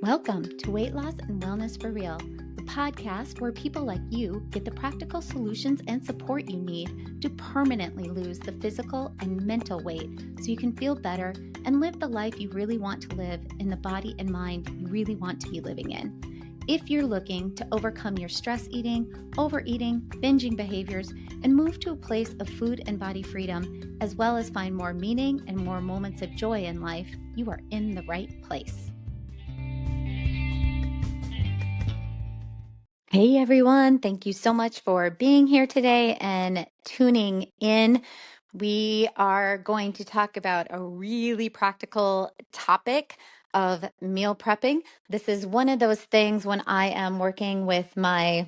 Welcome to Weight Loss and Wellness for Real, the podcast where people like you get the practical solutions and support you need to permanently lose the physical and mental weight so you can feel better and live the life you really want to live in the body and mind you really want to be living in. If you're looking to overcome your stress eating, overeating, binging behaviors, and move to a place of food and body freedom, as well as find more meaning and more moments of joy in life, you are in the right place. Hey everyone, thank you so much for being here today and tuning in. We are going to talk about a really practical topic of meal prepping. This is one of those things when I am working with my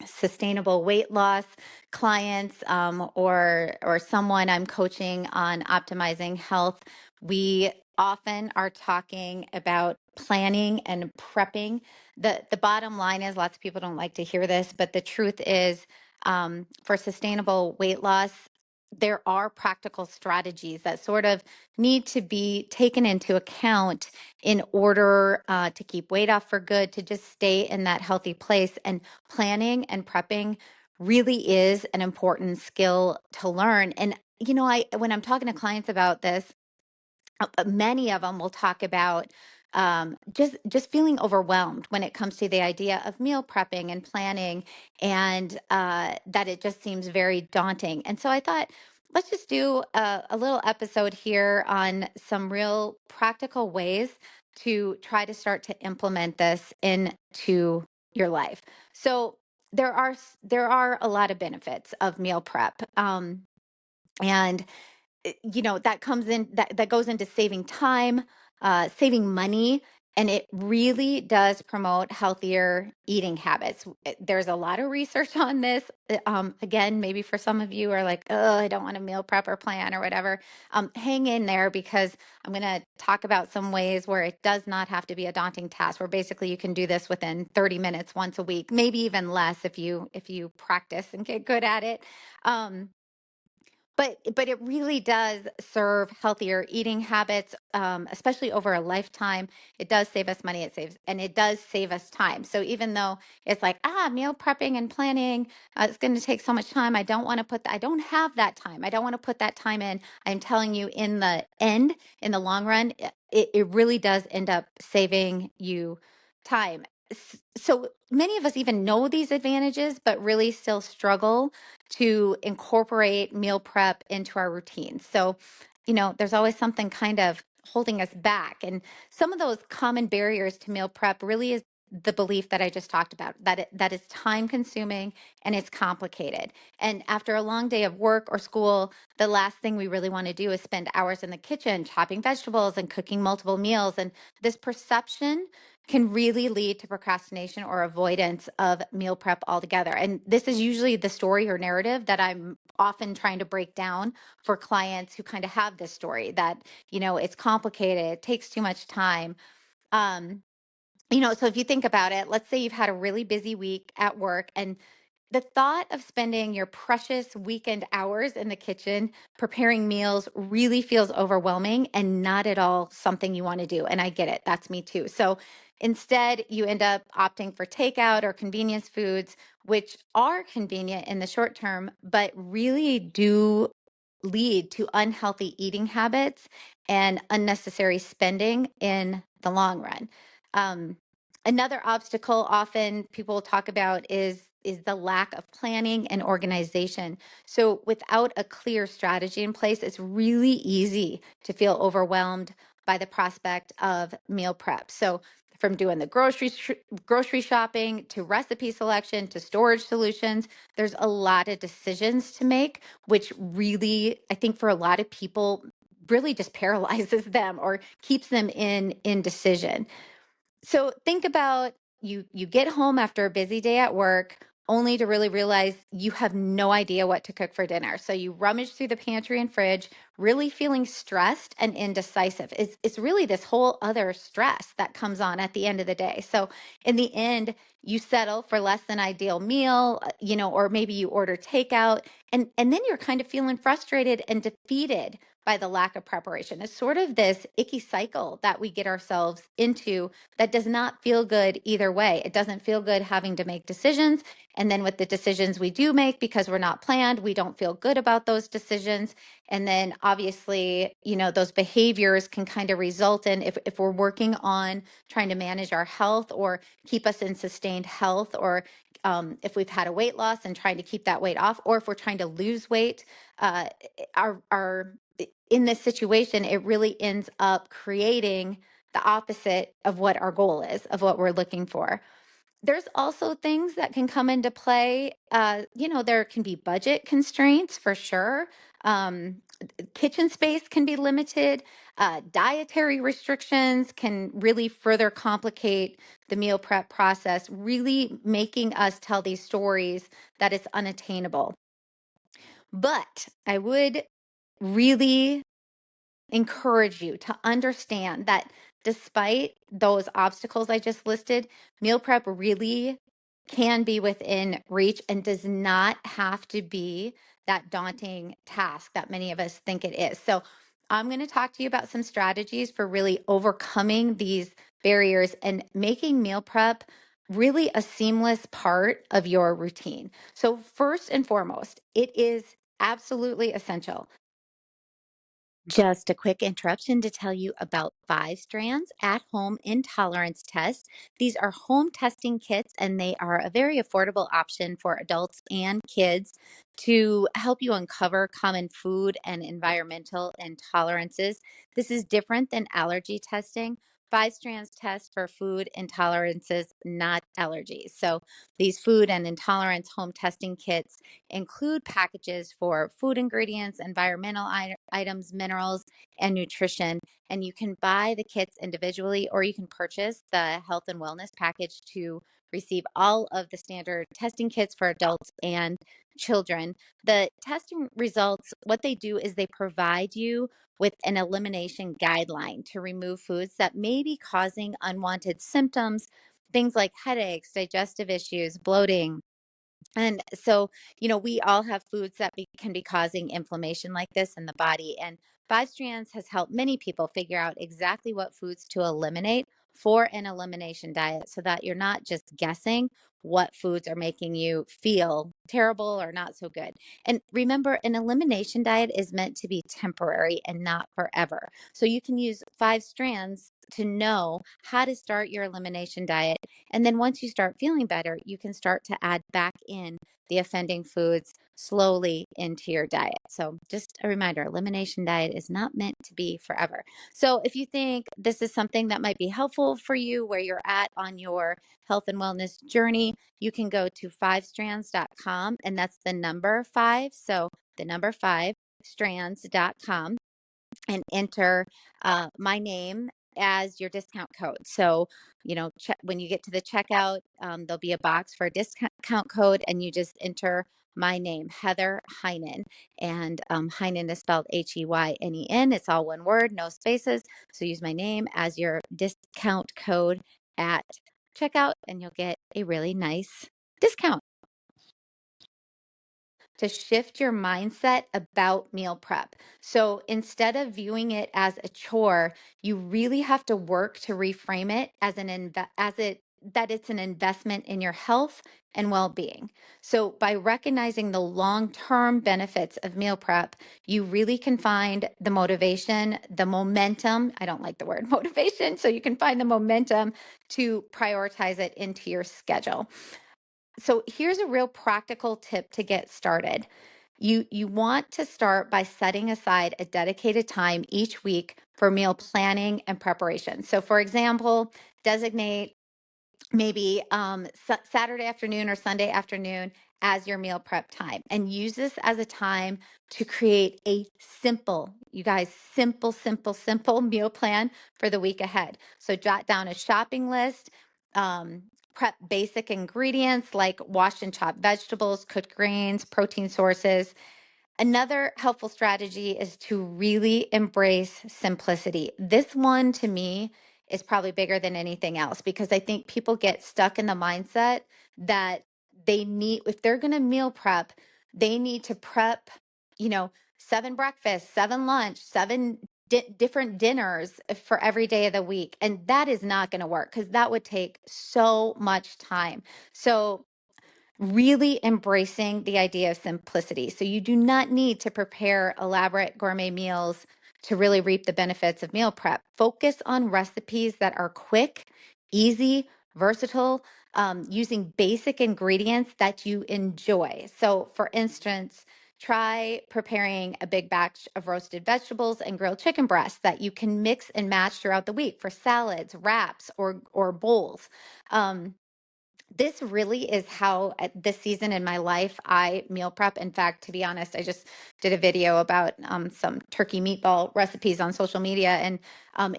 sustainable weight loss clients or someone I'm coaching on optimizing health. We often are talking about planning and prepping. The bottom line is lots of people don't like to hear this, but the truth is for sustainable weight loss, there are practical strategies that sort of need to be taken into account in order to keep weight off for good, to just stay in that healthy place. And planning and prepping really is an important skill to learn. And, when I'm talking to clients about this, many of them will talk about just feeling overwhelmed when it comes to the idea of meal prepping and planning, and that it just seems very daunting. And so I thought, let's just do a little episode here on some real practical ways to try to start to implement this into your life. So there are a lot of benefits of meal prep, and that comes in that goes into saving time, saving money, and it really does promote healthier eating habits. There's a lot of research on this. Again, maybe for some of you are like, oh, I don't want a meal prep or plan or whatever. Hang in there, because I'm going to talk about some ways where it does not have to be a daunting task, where basically you can do this within 30 minutes once a week, maybe even less if you practice and get good at it. But it really does serve healthier eating habits, especially over a lifetime. It does save us money. It does save us time. So even though it's like, meal prepping and planning, it's going to take so much time. I don't want to I don't have that time. I don't want to put that time in. I'm telling you, in the end, in the long run, it really does end up saving you time. So many of us even know these advantages, but really still struggle to incorporate meal prep into our routines. So, there's always something kind of holding us back. And some of those common barriers to meal prep really is the belief that I just talked about, that is time consuming and it's complicated. And after a long day of work or school, the last thing we really want to do is spend hours in the kitchen chopping vegetables and cooking multiple meals. And this perception can really lead to procrastination or avoidance of meal prep altogether. And this is usually the story or narrative that I'm often trying to break down for clients who kind of have this story that, it's complicated, it takes too much time. Um, so if you think about it, let's say you've had a really busy week at work, and the thought of spending your precious weekend hours in the kitchen preparing meals really feels overwhelming and not at all something you want to do. And I get it. That's me too. So instead, you end up opting for takeout or convenience foods, which are convenient in the short term, but really do lead to unhealthy eating habits and unnecessary spending in the long run. Um, Another obstacle often people talk about is the lack of planning and organization. So without a clear strategy in place, it's really easy to feel overwhelmed by the prospect of meal prep. So from doing the grocery shopping to recipe selection to storage solutions, there's a lot of decisions to make, which really, I think for a lot of people, really just paralyzes them or keeps them in indecision. So think about, you get home after a busy day at work only to really realize you have no idea what to cook for dinner. So you rummage through the pantry and fridge, really feeling stressed and indecisive. It's really this whole other stress that comes on at the end of the day. So in the end, you settle for less than ideal meal, or maybe you order takeout, and then you're kind of feeling frustrated and defeated by the lack of preparation. It's sort of this icky cycle that we get ourselves into that does not feel good either way. It doesn't feel good having to make decisions. And then with the decisions we do make, because we're not planned, we don't feel good about those decisions. And then obviously, those behaviors can kind of result in, if we're working on trying to manage our health or keep us in sustained health, or if we've had a weight loss and trying to keep that weight off, or if we're trying to lose weight, uh, our in this situation, it really ends up creating the opposite of what our goal is, of what we're looking for. There's also things that can come into play. There can be budget constraints for sure. Kitchen space can be limited. Dietary restrictions can really further complicate the meal prep process, really making us tell these stories that it's unattainable. But I would really encourage you to understand that despite those obstacles I just listed, meal prep really can be within reach and does not have to be that daunting task that many of us think it is. So, I'm going to talk to you about some strategies for really overcoming these barriers and making meal prep really a seamless part of your routine. So, first and foremost, it is absolutely essential. Just a quick interruption to tell you about 5 Strands at Home Intolerance Test. These are home testing kits, and they are a very affordable option for adults and kids to help you uncover common food and environmental intolerances. This is different than allergy testing. 5 Strands test for food intolerances, not allergies. So, these food and intolerance home testing kits include packages for food ingredients, environmental items, minerals, and nutrition. And you can buy the kits individually, or you can purchase the health and wellness package to receive all of the standard testing kits for adults and children. The testing results, what they do is they provide you with an elimination guideline to remove foods that may be causing unwanted symptoms, things like headaches, digestive issues, bloating, and so, we all have foods that can be causing inflammation like this in the body. And 5 Strands has helped many people figure out exactly what foods to eliminate for an elimination diet so that you're not just guessing what foods are making you feel terrible or not so good. And remember, an elimination diet is meant to be temporary and not forever. So you can use 5 Strands to know how to start your elimination diet, and then once you start feeling better, you can start to add back in the offending foods slowly into your diet. So, just a reminder, elimination diet is not meant to be forever. So, if you think this is something that might be helpful for you where you're at on your health and wellness journey, you can go to 5strands.com, and that's the number 5. So, the number 5strands.com, and enter my name as your discount code. So, when you get to the checkout, there'll be a box for a discount code, and you just enter my name, Heather Heinen. And Heinen is spelled Heynen. It's all one word, no spaces. So use my name as your discount code at checkout, and you'll get a really nice discount. To shift your mindset about meal prep. So instead of viewing it as a chore, you really have to work to reframe it as that it's an investment in your health and well-being. So by recognizing the long-term benefits of meal prep, you really can find the motivation, the momentum. I don't like the word motivation, so you can find the momentum to prioritize it into your schedule. So here's a real practical tip to get started. You want to start by setting aside a dedicated time each week for meal planning and preparation. So for example, designate maybe Saturday afternoon or Sunday afternoon as your meal prep time, and use this as a time to create a simple, you guys, simple meal plan for the week ahead. So jot down a shopping list, um, prep basic ingredients like washed and chopped vegetables, cooked grains, protein sources. Another helpful strategy is to really embrace simplicity. This one to me is probably bigger than anything else, because I think people get stuck in the mindset that if they're going to meal prep, they need to prep, you know, 7 breakfasts, 7 lunch, 7 different dinners for every day of the week. And that is not going to work because that would take so much time. So really embracing the idea of simplicity. So you do not need to prepare elaborate gourmet meals to really reap the benefits of meal prep. Focus on recipes that are quick, easy, versatile, using basic ingredients that you enjoy. So, for instance, try preparing a big batch of roasted vegetables and grilled chicken breasts that you can mix and match throughout the week for salads, wraps, or bowls. Um, this really is how at this season in my life I meal prep. In fact, to be honest, I just did a video about some turkey meatball recipes on social media. And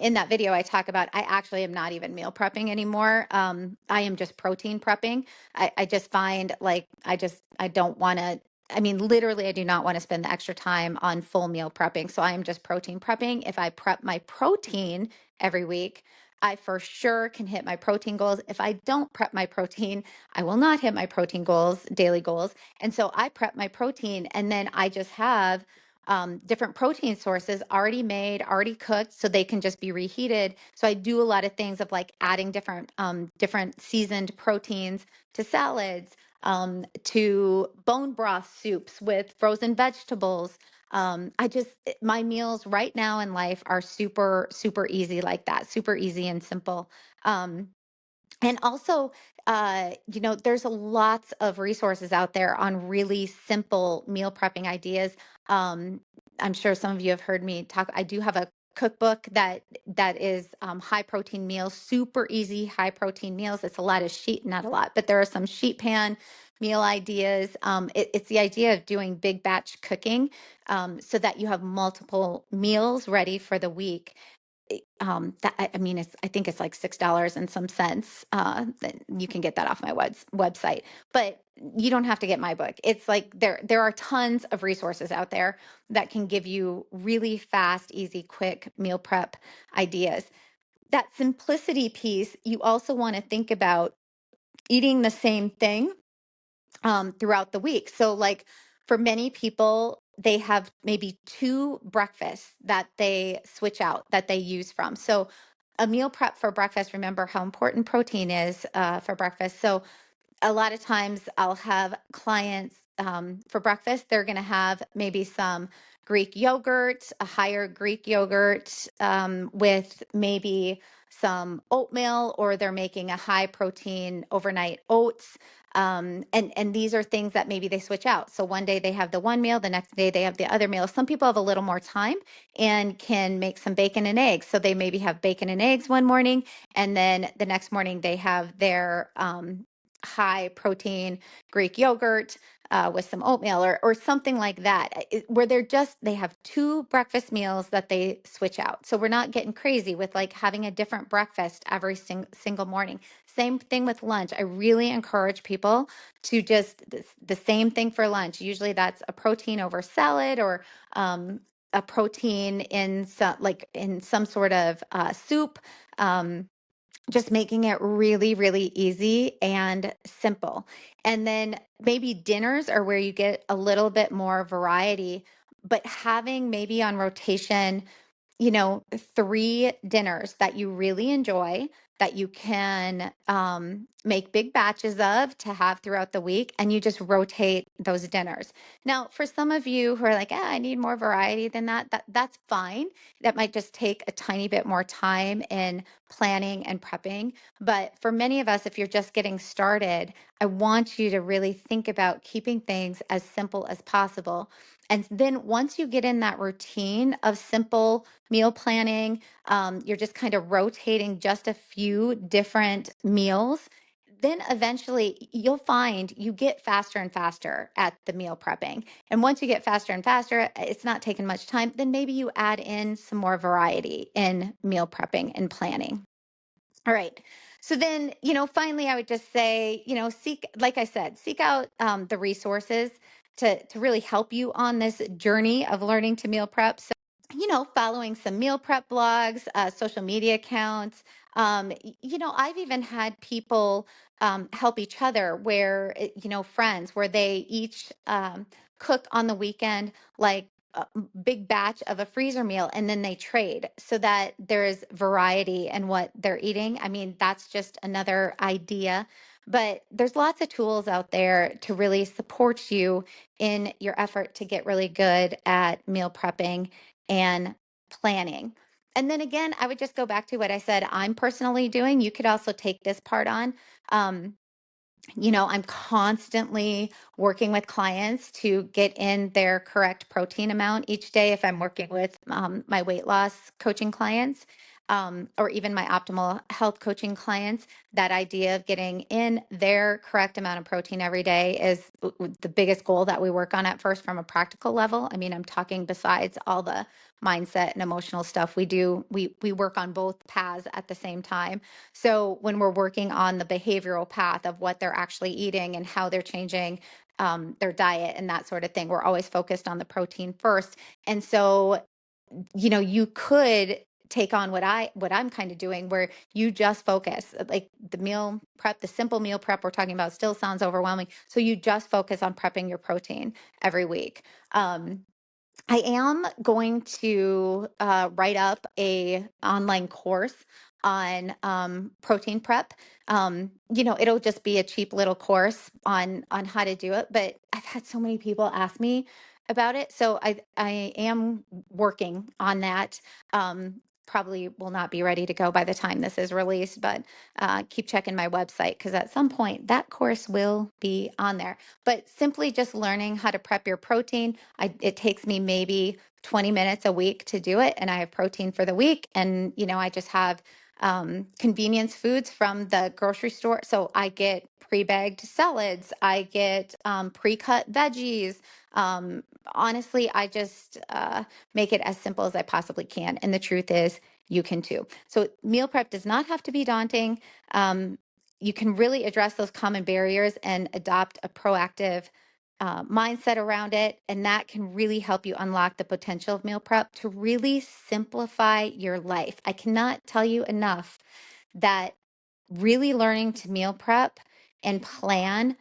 in that video, I talk about I actually am not even meal prepping anymore. I am just protein prepping. I just find like I don't want to. I mean, literally, I do not want to spend the extra time on full meal prepping. So I am just protein prepping. If I prep my protein every week, I for sure can hit my protein goals. If I don't prep my protein, I will not hit my protein goals, daily goals. And so I prep my protein and then I just have different protein sources already made, already cooked, so they can just be reheated. So I do a lot of things of like adding different seasoned proteins to salads, to bone broth soups with frozen vegetables. My meals right now in life are super, super easy like that, super easy and simple. Um, and also, there's lots of resources out there on really simple meal prepping ideas. Um, I'm sure some of you have heard me talk. I do have a cookbook that is high protein meals, super easy high protein meals. It's a lot of sheet, not a lot, but there are some sheet pan meal ideas. It's the idea of doing big batch cooking, so that you have multiple meals ready for the week. That I mean, I think it's like $6 and some cents. You can get that off my website, but you don't have to get my book. It's like there are tons of resources out there that can give you really fast, easy, quick meal prep ideas. That simplicity piece, you also want to think about eating the same thing throughout the week. So, like for many people, they have maybe two breakfasts that they switch out that they use from. So, a meal prep for breakfast, remember how important protein is for breakfast. So, a lot of times I'll have clients for breakfast, they're going to have maybe some Greek yogurt, a higher Greek yogurt with maybe some oatmeal, or they're making a high protein overnight oats. And these are things that maybe they switch out. So one day they have the one meal, the next day they have the other meal. Some people have a little more time and can make some bacon and eggs. So they maybe have bacon and eggs one morning, and then the next morning they have their high protein Greek yogurt with some oatmeal, or something like that, where they have two breakfast meals that they switch out. So we're not getting crazy with like having a different breakfast every single morning. Same thing with lunch. I really encourage people to just the same thing for lunch. Usually that's a protein over salad, or a protein in some sort of soup. Just making it really, really easy and simple. And then maybe dinners are where you get a little bit more variety, but having maybe on rotation, 3 dinners that you really enjoy, that you can make big batches of to have throughout the week, and you just rotate those dinners. Now, for some of you who are like, I need more variety than that's fine. That might just take a tiny bit more time in planning and prepping. But for many of us, if you're just getting started, I want you to really think about keeping things as simple as possible. And then once you get in that routine of simple meal planning, you're just kind of rotating just a few different meals. Then eventually you'll find you get faster and faster at the meal prepping. And once you get faster and faster, it's not taking much time. Then maybe you add in some more variety in meal prepping and planning. All right. So then, finally, I would just say, like I said, seek out the resources to really help you on this journey of learning to meal prep. So, following some meal prep blogs, social media accounts. I've even had people help each other friends where they each cook on the weekend, like a big batch of a freezer meal and then they trade so that there's variety in what they're eating. I mean, that's just another idea. But there's lots of tools out there to really support you in your effort to get really good at meal prepping and planning. And then again, I would just go back to what I said I'm personally doing. You could also take this part on. Um, I'm constantly working with clients to get in their correct protein amount each day. If I'm working with my weight loss coaching clients, or even my optimal health coaching clients, that idea of getting in their correct amount of protein every day is the biggest goal that we work on at first from a practical level. I mean, I'm talking besides all the mindset and emotional stuff we work on both paths at the same time. So when we're working on the behavioral path of what they're actually eating and how they're changing their diet and that sort of thing, we're always focused on the protein first. And so, you could take on what I'm kind of doing, where you just focus, like the meal prep, the simple meal prep we're talking about still sounds overwhelming. So you just focus on prepping your protein every week. I am going to write up a online course on protein prep. It'll just be a cheap little course on how to do it. But I've had so many people ask me about it, so I am working on that. Probably will not be ready to go by the time this is released, but keep checking my website because at some point that course will be on there. But simply just learning how to prep your protein, it takes me maybe 20 minutes a week to do it. And I have protein for the week. And, I just have convenience foods from the grocery store. So I get pre-bagged salads, I get pre-cut veggies. Honestly, I just make it as simple as I possibly can. And the truth is, you can too. So meal prep does not have to be daunting. You can really address those common barriers and adopt a proactive mindset around it. And that can really help you unlock the potential of meal prep to really simplify your life. I cannot tell you enough that really learning to meal prep and plan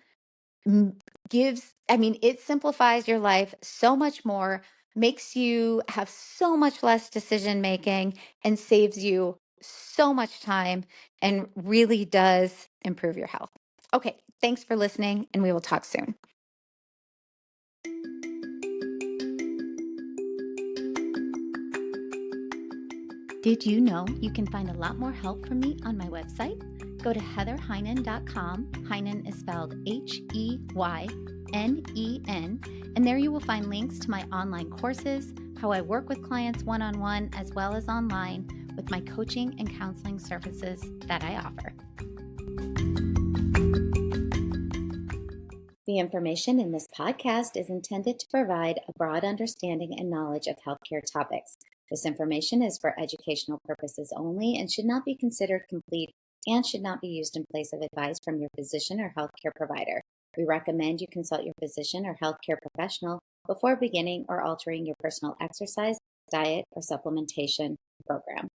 it simplifies your life so much more, makes you have so much less decision making, and saves you so much time and really does improve your health. Okay, thanks for listening, and we will talk soon. Did you know you can find a lot more help from me on my website? Go to heatherheynen.com. Heynen is spelled Heynen, and there you will find links to my online courses, how I work with clients one-on-one, as well as online with my coaching and counseling services that I offer. The information in this podcast is intended to provide a broad understanding and knowledge of healthcare topics. This information is for educational purposes only and should not be considered complete and should not be used in place of advice from your physician or healthcare provider. We recommend you consult your physician or healthcare professional before beginning or altering your personal exercise, diet, or supplementation program.